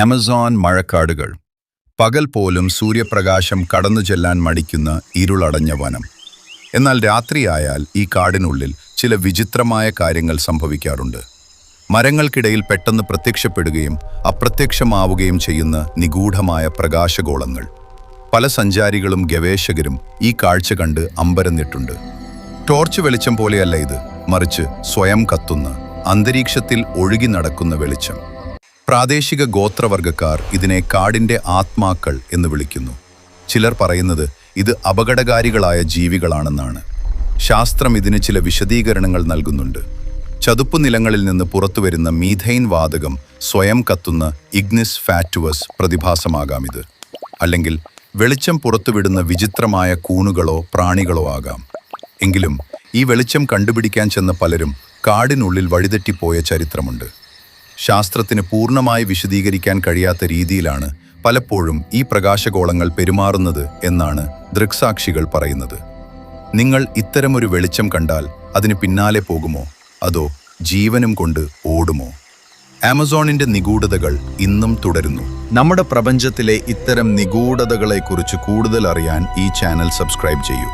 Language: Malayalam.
ആമസോൺ മഴക്കാടുകൾ. പകൽ പോലും സൂര്യപ്രകാശം കടന്നു ചെല്ലാൻ മടിക്കുന്ന ഇരുളടഞ്ഞ വനം. എന്നാൽ രാത്രിയായാൽ ഈ കാടിനുള്ളിൽ ചില വിചിത്രമായ കാര്യങ്ങൾ സംഭവിക്കാറുണ്ട്. മരങ്ങൾക്കിടയിൽ പെട്ടെന്ന് പ്രത്യക്ഷപ്പെടുകയും അപ്രത്യക്ഷമാവുകയും ചെയ്യുന്ന നിഗൂഢമായ പ്രകാശഗോളങ്ങൾ. പല സഞ്ചാരികളും ഗവേഷകരും ഈ കാഴ്ച കണ്ട് അമ്പരന്നിട്ടുണ്ട്. ടോർച്ച് വെളിച്ചം പോലെയല്ല ഇത്, മറിച്ച് സ്വയം കത്തുന്ന, അന്തരീക്ഷത്തിൽ ഒഴുകി നടക്കുന്ന വെളിച്ചം. പ്രാദേശിക ഗോത്രവർഗക്കാർ ഇതിനെ കാടിൻ്റെ ആത്മാക്കൾ എന്ന് വിളിക്കുന്നു. ചിലർ പറയുന്നത് ഇത് അപകടകാരികളായ ജീവികളാണെന്നാണ്. ശാസ്ത്രം ഇതിന് ചില വിശദീകരണങ്ങൾ നൽകുന്നുണ്ട്. ചതുപ്പു നിലങ്ങളിൽ നിന്ന് പുറത്തുവരുന്ന മീഥൈൻ വാതകം സ്വയം കത്തുന്ന ഇഗ്നിസ് ഫാറ്റുവസ് പ്രതിഭാസമാകാം ഇത്. അല്ലെങ്കിൽ വെളിച്ചം പുറത്തുവിടുന്ന വിചിത്രമായ കൂണുകളോ പ്രാണികളോ ആകാം. എങ്കിലും ഈ വെളിച്ചം കണ്ടുപിടിക്കാൻ ചെന്ന പലരും കാടിനുള്ളിൽ വഴിതെറ്റിപ്പോയ ചരിത്രമുണ്ട്. ശാസ്ത്രത്തിന് പൂർണ്ണമായി വിശദീകരിക്കാൻ കഴിയാത്ത രീതിയിലാണ് പലപ്പോഴും ഈ പ്രകാശഗോളങ്ങൾ പെരുമാറുന്നത് എന്നാണ് ദൃക്സാക്ഷികൾ പറയുന്നത്. നിങ്ങൾ ഇത്തരമൊരു വെളിച്ചം കണ്ടാൽ അതിന് പിന്നാലെ പോകുമോ, അതോ ജീവനും കൊണ്ട് ഓടുമോ? ആമസോണിന്റെ നിഗൂഢതകൾ ഇന്നും തുടരുന്നു. നമ്മുടെ പ്രപഞ്ചത്തിലെ ഇത്തരം നിഗൂഢതകളെക്കുറിച്ച് കൂടുതൽ അറിയാൻ ഈ ചാനൽ സബ്സ്ക്രൈബ് ചെയ്യൂ.